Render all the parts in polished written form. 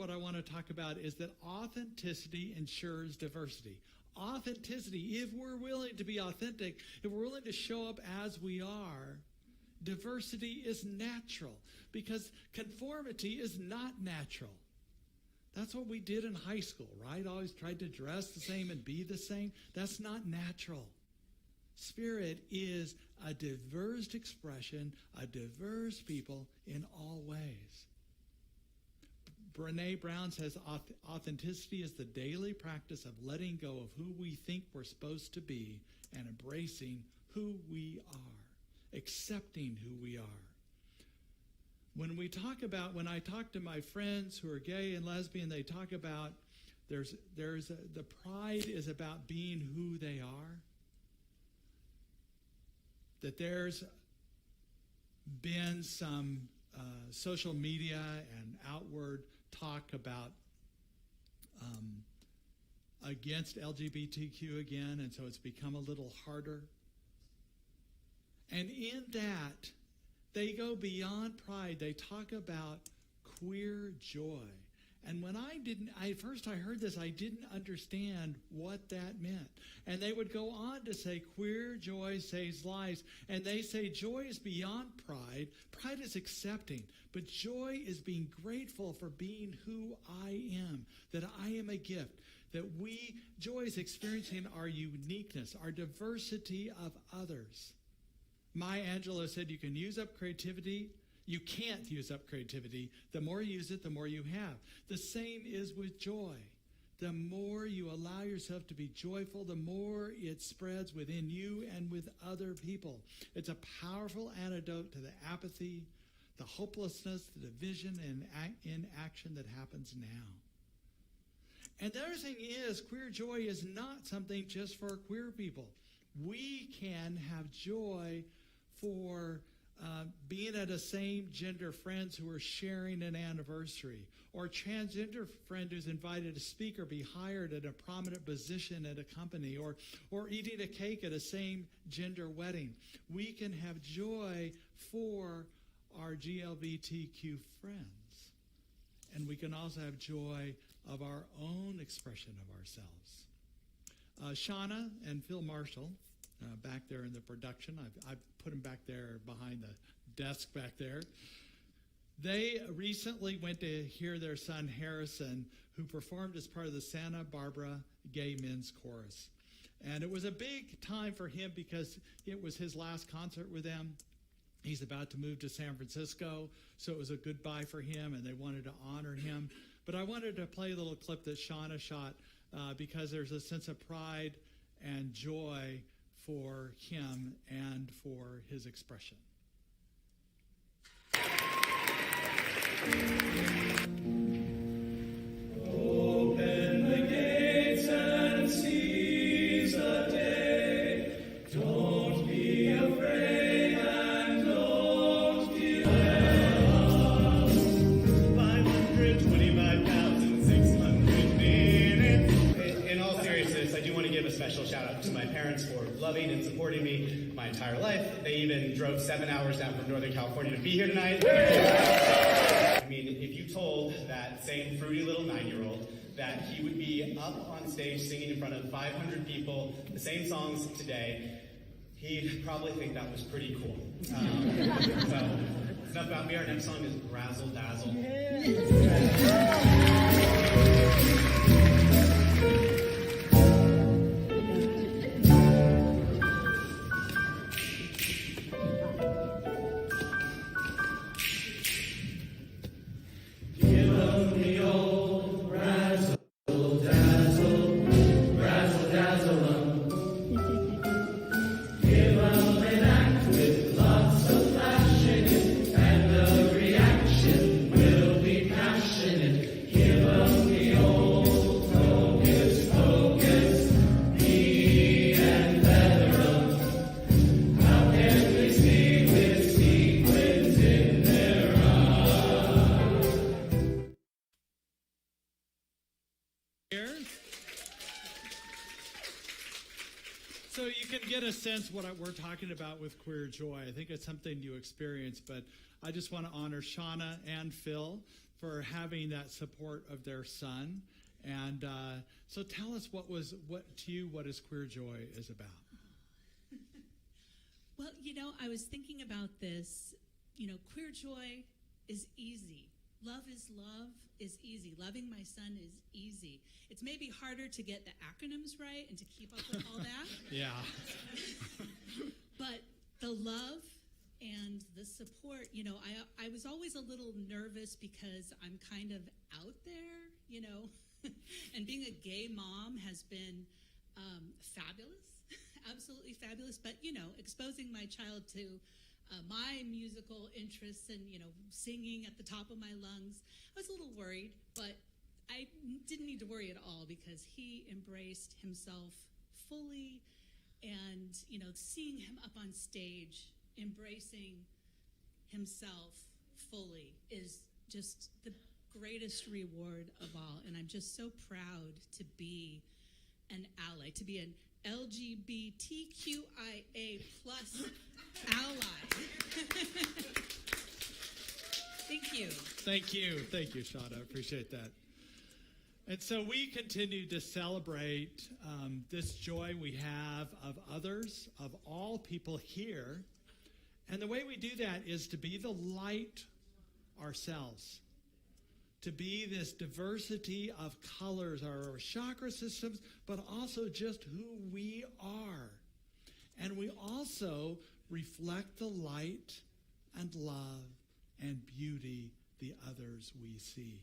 what I want to talk about is that authenticity ensures diversity. Authenticity, if we're willing to be authentic, if we're willing to show up as we are, diversity is natural, because conformity is not natural. That's what we did in high school, right? Always tried to dress the same and be the same. That's not natural. Spirit is a diverse expression, a diverse people in all ways. Brene Brown says authenticity is the daily practice of letting go of who we think we're supposed to be and embracing who we are, accepting who we are. When I talk to my friends who are gay and lesbian, they talk about the pride is about being who they are. That there's been some social media and outward talk about against LGBTQ again, and so it's become a little harder. And in that, they go beyond pride. They talk about queer joy. And when first I heard this, I didn't understand what that meant. And they would go on to say, queer joy saves lives. And they say joy is beyond pride. Pride is accepting. But joy is being grateful for being who I am, that I am a gift. Joy is experiencing our uniqueness, our diversity of others. Maya Angelou said you can use up creativity. You can't use up creativity. The more you use it, the more you have. The same is with joy. The more you allow yourself to be joyful, the more it spreads within you and with other people. It's a powerful antidote to the apathy, the hopelessness, the division, and inaction that happens now. And the other thing is, queer joy is not something just for queer people. We can have joy for being at a same gender friends who are sharing an anniversary, or transgender friend who's invited to speak or be hired at a prominent position at a company, or eating a cake at a same gender wedding. We can have joy for our GLBTQ friends. And we can also have joy of our own expression of ourselves. Shauna and Phil Marshall, back there in the production. I've put them back there behind the desk back there. They recently went to hear their son Harrison, who performed as part of the Santa Barbara Gay Men's Chorus. And it was a big time for him because it was his last concert with them. He's about to move to San Francisco, so it was a goodbye for him, and they wanted to honor him. But I wanted to play a little clip that Shauna shot because there's a sense of pride and joy for him and for his expression. Open the gates and seize the day. Don't be afraid and don't delay. 525,600 minutes. In all seriousness, I do want to give a special shout out to my parents for loving and supporting me my entire life. They even drove 7 hours down from Northern California to be here tonight. I mean, if you told that same fruity little 9-year-old that he would be up on stage singing in front of 500 people the same songs today, he'd probably think that was pretty cool. So, enough about me. Our next song is Razzle Dazzle. So you can get a sense what we're talking about with queer joy. I think it's something you experience, but I just want to honor Shauna and Phil for having that support of their son. And so tell us what is Queer Joy is about. Well, I was thinking about this. Queer Joy is easy. Love is easy. Loving my son is easy. It's maybe harder to get the acronyms right and to keep up with all that. Yeah. But the love and the support, I was always a little nervous because I'm kind of out there, and being a gay mom has been fabulous, absolutely fabulous. But, exposing my child to my musical interests and, singing at the top of my lungs, I was a little worried, but I didn't need to worry at all because he embraced himself fully. And, seeing him up on stage, embracing himself fully is just the greatest reward of all. And I'm just so proud to be an ally, to be an LGBTQIA plus ally. Thank you. Thank you, Shauna. I appreciate that. And so we continue to celebrate this joy we have of others, of all people here. And the way we do that is to be the light ourselves, to be this diversity of colors, our chakra systems, but also just who we are. And we also reflect the light and love and beauty the others we see,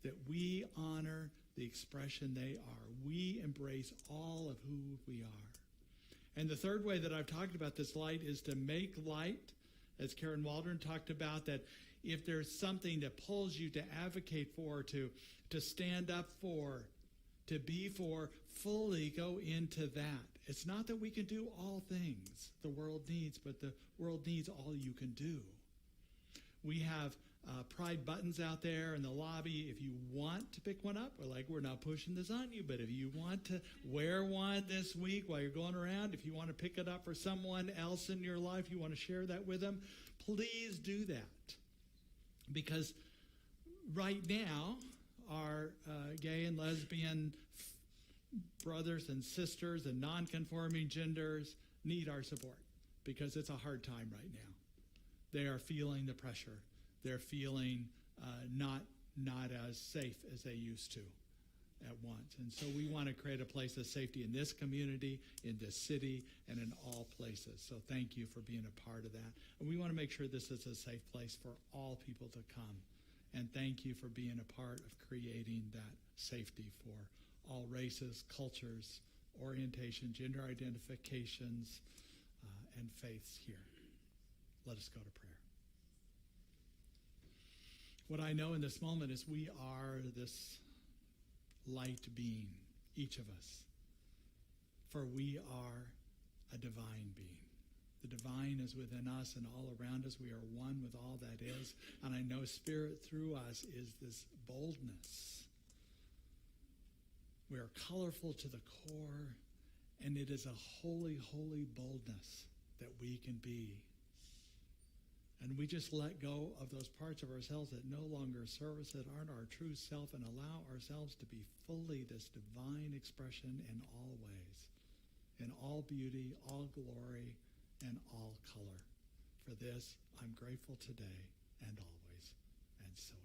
that we honor the expression they are. We embrace all of who we are. And the third way that I've talked about this light is to make light, as Karen Waldron talked about, that if there's something that pulls you to advocate for, to stand up for, to be for, fully go into that. It's not that we can do all things the world needs, but the world needs all you can do. We have pride buttons out there in the lobby. If you want to pick one up, we're not pushing this on you, but if you want to wear one this week while you're going around, if you want to pick it up for someone else in your life, you want to share that with them, please do that. Because right now, our gay and lesbian brothers and sisters and non-conforming genders need our support because it's a hard time right now. They are feeling the pressure. They're feeling not as safe as they used to at once. And so we want to create a place of safety in this community, in this city, and in all places. So thank you for being a part of that. And we want to make sure this is a safe place for all people to come. And thank you for being a part of creating that safety for all races, cultures, orientation, gender identifications, and faiths here. Let us go to prayer. What I know in this moment is we are this light being, each of us, for we are a divine being. The divine is within us and all around us. We are one with all that is. And I know Spirit through us is this boldness. We are colorful to the core, and it is a holy, holy boldness that we can be. And we just let go of those parts of ourselves that no longer serve us, that aren't our true self, and allow ourselves to be fully this divine expression in all ways, in all beauty, all glory, and all color. For this, I'm grateful today and always, and so